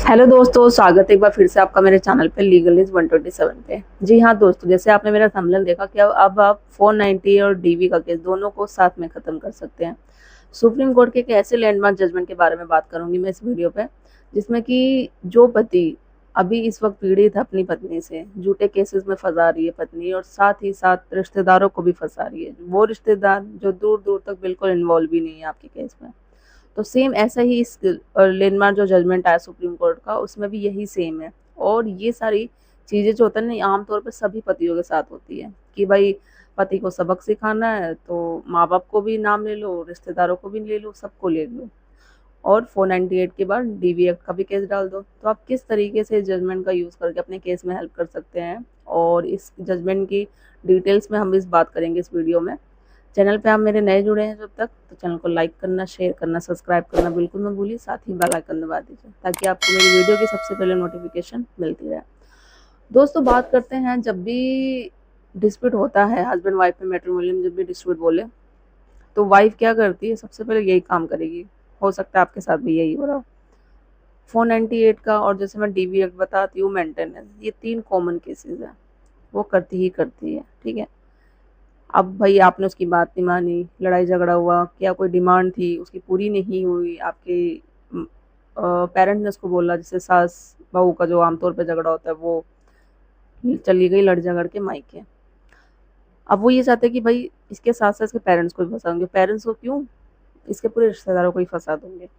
Hello दोस्तों, स्वागत है एक बार फिर से आपका मेरे चैनल पे लीगल इज 127 पे। जी हाँ दोस्तों, जैसे आपने मेरा थंबनेल देखा कि अब आप 490 और डीवी का केस दोनों को साथ में ख़त्म कर सकते हैं। सुप्रीम कोर्ट के एक ऐसे लैंडमार्क जजमेंट के बारे में बात करूंगी मैं इस वीडियो पे, जिसमें कि जो पति अभी इस वक्त पीड़ित है अपनी पत्नी से, झूठे केसेस में फंसा रही है पत्नी और साथ ही साथ रिश्तेदारों को भी फंसा रही है, वो रिश्तेदार जो दूर दूर तक बिल्कुल इन्वॉल्व भी नहीं है आपके केस में। तो सेम ऐसा ही इस लैंडमार्क जो जजमेंट आया सुप्रीम कोर्ट का, उसमें भी यही सेम है। और ये सारी चीज़ें जो होता है ना, आमतौर पर सभी पतियों के साथ होती है कि भाई पति को सबक सिखाना है तो माँ बाप को भी नाम ले लो, रिश्तेदारों को भी ले लो, सबको ले लो, और 498 के बाद डीवी एक्ट का भी केस डाल दो। तो आप किस तरीके से जजमेंट का यूज़ करके अपने केस में हेल्प कर सकते हैं, और इस जजमेंट की डिटेल्स में हम इस बात करेंगे इस वीडियो में। चैनल पे आप मेरे नए जुड़े हैं जब तक, तो चैनल को लाइक करना, शेयर करना, सब्सक्राइब करना बिल्कुल मत भूलिए। साथ ही बेल आइकन दबा दीजिए ताकि आपको मेरी वीडियो की सबसे पहले नोटिफिकेशन मिलती रहे। दोस्तों, बात करते हैं, जब भी डिस्प्यूट होता है हस्बैंड वाइफ में, मैट्रिमोनियल में जब भी डिस्प्यूट बोले तो वाइफ क्या करती है, सबसे पहले यही काम करेगी। हो सकता है आपके साथ भी यही हो रहा हो। 498 का और जैसे मैं डीवी एक्ट बताती हूँ, मेंटेनेंस, ये 3 कॉमन केसेस हैं, वो करती ही करती है। ठीक है, अब भाई आपने उसकी बात नहीं मानी, लड़ाई झगड़ा हुआ, क्या कोई डिमांड थी उसकी पूरी नहीं हुई, आपके पेरेंट्स ने उसको बोला, जैसे सास बहू का जो आमतौर पे झगड़ा होता है, वो चली गई लड़ झगड़ के मायके। अब वो ये चाहते हैं कि भाई इसके साथ साथ इसके पेरेंट्स को भी फंसा दूंगे। पेरेंट्स को क्यों, इसके पूरे रिश्तेदारों को ही फंसा दूंगे।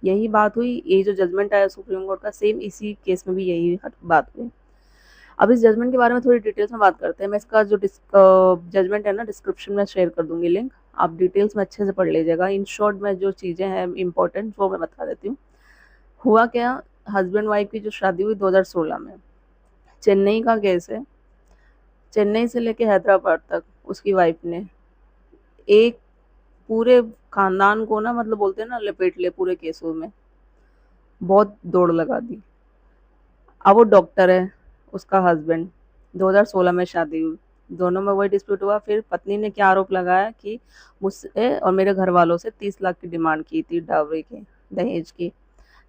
यही बात हुई, ये जो जजमेंट आया सुप्रीम कोर्ट का, सेम इसी केस में भी यही बात हुई। अब इस जजमेंट के बारे में थोड़ी डिटेल्स में बात करते हैं। मैं इसका जो जजमेंट है ना, डिस्क्रिप्शन में शेयर कर दूंगी लिंक, आप डिटेल्स में अच्छे से पढ़ लीजिएगा। इन शॉर्ट में जो चीज़ें हैं इंपॉर्टेंट वो मैं बता देती हूँ। हुआ क्या, हस्बैंड वाइफ की जो शादी हुई 2016 में, चेन्नई का केस है। चेन्नई से लेके हैदराबाद तक उसकी वाइफ ने एक पूरे खानदान को ना, मतलब बोलते हैं ना, लपेट ले पूरे केसों में, बहुत दौड़ लगा दी। अब वो डॉक्टर है, उसका हस्बैंड, 2016 में शादी हुई, दोनों में वही डिस्प्यूट हुआ। फिर पत्नी ने क्या आरोप लगाया कि मुझसे और मेरे घर वालों से 30 लाख की डिमांड की थी डावरी की, दहेज की,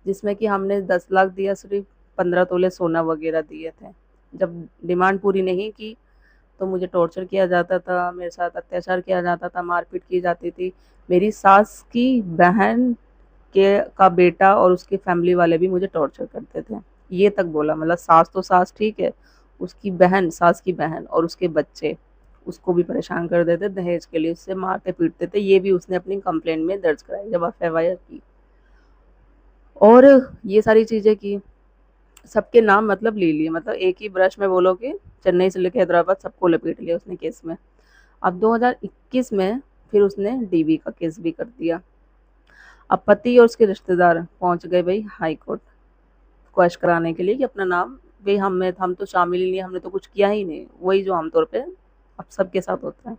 जिसमें कि हमने 10 लाख दिया, सिर्फ 15 तोले सोना वगैरह दिए थे। जब डिमांड पूरी नहीं की तो मुझे टॉर्चर किया जाता था, मेरे साथ अत्याचार किया जाता था, मारपीट की जाती थी। मेरी सास की बहन के का बेटा और उसकी फैमिली वाले भी मुझे टॉर्चर करते थे, ये तक बोला। मतलब सास तो सास ठीक है, उसकी बहन, सास की बहन और उसके बच्चे उसको भी परेशान कर देते दहेज के लिए, उससे मारते पीटते थे। ये भी उसने अपनी कंप्लेंट में दर्ज कराई जब एफआईआर की, और ये सारी चीज़ें की। सबके नाम मतलब ले लिए, मतलब एक ही ब्रश में बोलो कि चेन्नई से लेकर हैदराबाद सबको लपेट लिया उसने केस में। अब 2021 में फिर उसने डीवी का केस भी कर दिया। अब पति और उसके रिश्तेदार पहुंच गए भाई हाई कोर्ट क्वेश कराने के लिए कि अपना नाम, भाई हम तो शामिल ही नहीं, हमने तो कुछ किया ही नहीं, वही जो आमतौर पे अब सबके साथ होता है।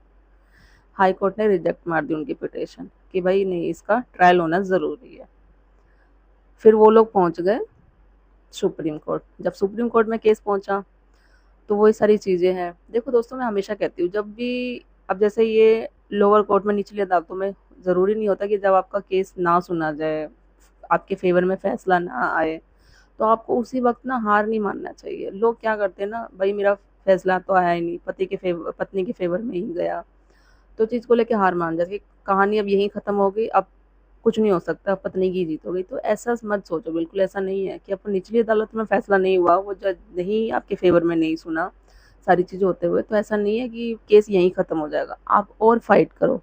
हाई कोर्ट ने रिजेक्ट मार दी उनकी पिटिशन कि भाई नहीं, इसका ट्रायल होना ज़रूरी है। फिर वो लोग पहुंच गए सुप्रीम कोर्ट। जब सुप्रीम कोर्ट में केस पहुंचा तो वही सारी चीज़ें हैं। देखो दोस्तों, मैं हमेशा कहती हूँ, जब भी, अब जैसे ये लोअर कोर्ट में, निचली अदालतों में, ज़रूरी नहीं होता कि जब आपका केस ना सुना जाए, आपके फेवर में फैसला ना आए, तो आपको उसी वक्त ना हार नहीं मानना चाहिए। लोग क्या करते हैं ना, भाई मेरा फैसला तो आया ही नहीं, पत्नी के फेवर में ही गया, तो चीज़ को लेके हार मान जाती है, कहानी अब यहीं ख़त्म हो गई, अब कुछ नहीं हो सकता, पत्नी की जीत हो गई। तो ऐसा मत सोचो, बिल्कुल ऐसा नहीं है कि अपन निचली अदालत में फैसला नहीं हुआ, वो जज नहीं आपके फेवर में नहीं सुना, सारी चीज़ें होते हुए, तो ऐसा नहीं है कि केस यहीं ख़त्म हो जाएगा। आप और फाइट करो,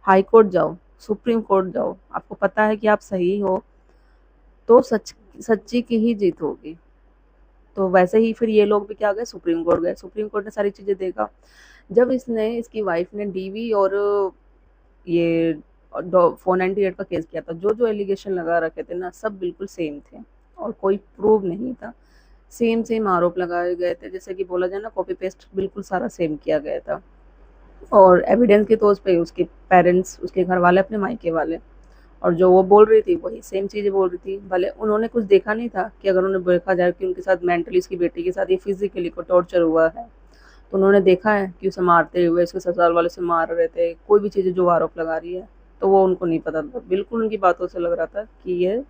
हाई कोर्ट जाओ, सुप्रीम कोर्ट जाओ, आपको पता है कि आप सही हो तो सच्ची की ही जीत होगी। तो वैसे ही फिर ये लोग भी क्या गए, सुप्रीम कोर्ट गए। सुप्रीम कोर्ट ने सारी चीज़ें देखा। जब इसकी वाइफ ने डीवी और ये 498 का केस किया था, जो जो एलिगेशन लगा रखे थे ना, सब बिल्कुल सेम थे और कोई प्रूव नहीं था। सेम सेम आरोप लगाए गए थे, जैसे कि बोला जाए ना, कॉपी पेस्ट बिल्कुल सारा सेम किया गया था। और एविडेंस के तौर पे उसके पेरेंट्स, उसके घर वाले, अपने मायके वाले, और जो वो बोल रही थी वही सेम चीज़ें बोल रही थी। भले उन्होंने कुछ देखा नहीं था कि अगर उन्हें देखा जाए कि उनके साथ मेंटली, उसकी बेटी के साथ ये फिजिकली को टॉर्चर हुआ है, तो उन्होंने देखा है कि उसे मारते हुए, उसके ससुराल वाले से मार रहे थे, कोई भी चीज़ें जो आरोप लगा रही है, तो वो उनको नहीं पता था। बिल्कुल उनकी बातों से लग रहा था कि ये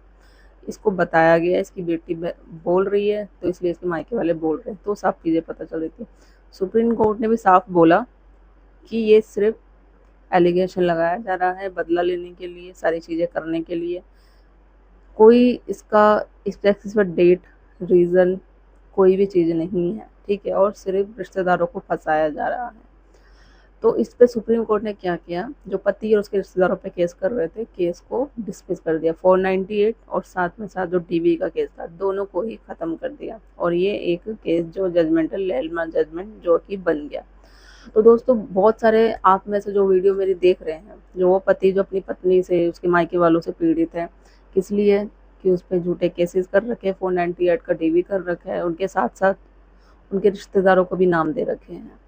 इसको बताया गया, इसकी बेटी बोल रही है तो इसलिए इसके मायके वाले बोल रहे हैं, तो सब चीज़ें पता चल रही थी। सुप्रीम कोर्ट ने भी साफ बोला कि ये सिर्फ एलिगेशन लगाया जा रहा है बदला लेने के लिए, सारी चीज़ें करने के लिए। कोई इसका स्पेसिफिक डेट, रीज़न, कोई भी चीज़ नहीं है, ठीक है। और सिर्फ रिश्तेदारों को फंसाया जा रहा है। तो इस पे सुप्रीम कोर्ट ने क्या किया, जो पति और उसके रिश्तेदारों पे केस कर रहे थे, केस को डिसमिस कर दिया। 498 और साथ में साथ जो डीवी का केस था, दोनों को ही ख़त्म कर दिया। और ये एक केस जो जजमेंटल लैंडमार्क जजमेंट जो कि बन गया। तो दोस्तों, बहुत सारे आप में से जो वीडियो मेरी देख रहे हैं, जो वो पति जो अपनी पत्नी से, उसके मायके वालों से पीड़ित है, किस लिए कि उस पर झूठे केसेस कर रखे हैं, 498 का डीवी कर रखा है, उनके साथ साथ उनके रिश्तेदारों को भी नाम दे रखे हैं।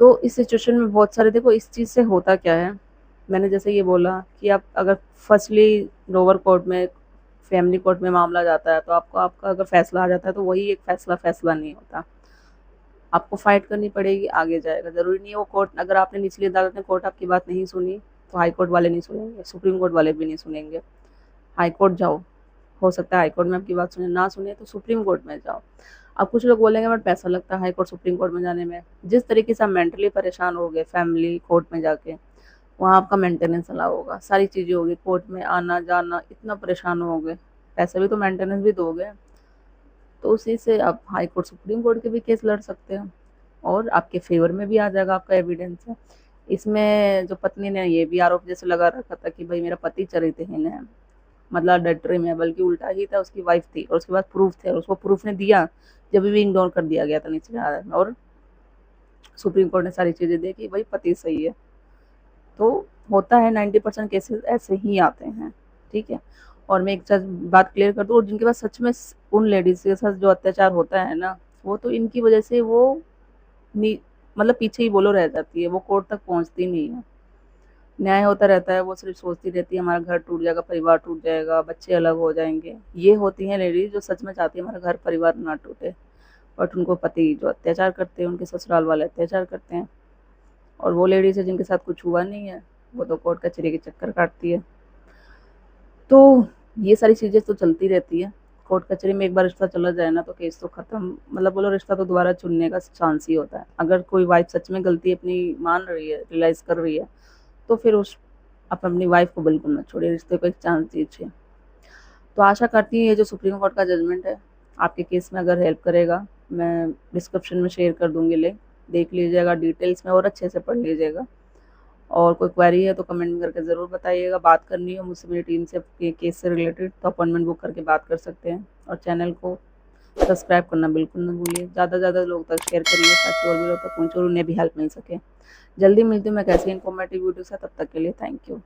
तो इस सिचुएशन में बहुत सारे, देखो इस चीज़ से होता क्या है, मैंने जैसे ये बोला कि आप अगर फर्स्टली लोअर कोर्ट में, फैमिली कोर्ट में मामला जाता है, तो आपको आपका अगर फैसला आ जाता है तो वही एक फैसला नहीं होता, आपको फाइट करनी पड़ेगी, आगे जाएगा। ज़रूरी नहीं है वो कोर्ट, अगर आपने निचली अदालत में कोर्ट आपकी बात नहीं सुनी तो हाई कोर्ट वाले नहीं सुनेंगे, सुप्रीम कोर्ट वाले भी नहीं सुनेंगे। हाई कोर्ट जाओ, हो सकता है हाई कोर्ट में आपकी बात सुने, ना सुने तो सुप्रीम कोर्ट में जाओ। अब कुछ लोग बोलेंगे बट पैसा लगता है हाई कोर्ट सुप्रीम कोर्ट में जाने में। जिस तरीके से आप मेंटली परेशान हो गए फैमिली कोर्ट में जाके, वहाँ आपका मेंटेनेंस अलग होगा, सारी चीज़ें होगी, कोर्ट में आना जाना, इतना परेशान हो गए, पैसा भी तो मेंटेनेंस भी दोगे। तो उसी से आप हाई कोर्ट सुप्रीम कोर्ट के भी केस लड़ सकते हो और आपके फेवर में भी आ जाएगा, आपका एविडेंस है। इसमें जो पत्नी ने ये भी आरोप जैसे लगा रखा था कि भाई मेरा पति चरित्रहीन है, मतलब अडल्ट्री में, बल्कि उल्टा ही था, उसकी वाइफ थी और उसके बाद प्रूफ थे और उसको प्रूफ ने दिया, जब भी इग्नोर कर दिया गया था निचले अदालत में। और सुप्रीम कोर्ट ने सारी चीज़ें देखी, भाई पति सही है। तो होता है 90% केसेस ऐसे ही आते हैं, ठीक है। और मैं एक सच बात क्लियर कर दूँ, और जिनके पास सच में उन लेडीज़ के साथ जो अत्याचार होता है ना, वो तो इनकी वजह से वो मतलब पीछे ही बोलो रह जाती है, वो कोर्ट तक पहुंचती नहीं है। न्याय होता रहता है, वो सिर्फ सोचती रहती है हमारा घर टूट जाएगा, परिवार टूट जाएगा, बच्चे अलग हो जाएंगे। ये होती हैं लेडीज जो सच में चाहती है हमारा घर परिवार ना टूटे, बट उनको पति जो अत्याचार करते हैं, उनके ससुराल वाले अत्याचार करते हैं। और वो लेडीज है जिनके साथ कुछ हुआ नहीं है, वो तो कोर्ट कचहरी के चक्कर काटती है। तो ये सारी चीज़ें तो चलती रहती है। कोर्ट कचहरी में एक बार रिश्ता चला जाए ना तो केस तो ख़त्म, मतलब बोलो रिश्ता तो दोबारा चुनने का चांस ही होता है। अगर कोई वाइफ सच में गलती अपनी मान रही है, रियलाइज़ कर रही है, तो फिर उस आप अपनी वाइफ को बिल्कुल मत छोड़िए, रिश्ते को एक चांस दीजिए। तो आशा करती हूँ ये जो सुप्रीम कोर्ट का जजमेंट है आपके केस में अगर हेल्प करेगा। मैं डिस्क्रिप्शन में शेयर कर दूँगी लिंक, देख लीजिएगा डिटेल्स में और अच्छे से पढ़ लीजिएगा। और कोई क्वेरी है तो कमेंट में करके ज़रूर बताइएगा। बात करनी हो मुझसे, मेरी टीम से केस से रिलेटेड, तो अपॉइंटमेंट बुक करके बात कर सकते हैं। और चैनल को सब्सक्राइब करना बिल्कुल ना भूलिए, ज़्यादा से ज़्यादा लोग तक शेयर करिए ताकि और भी लोग तक पहुँचे और उन्हें भी हेल्प मिल सके। जल्दी मिलती हूँ मैं कैसे इन्फॉर्मेटिव वीडियो से, तब तक के लिए थैंक यू।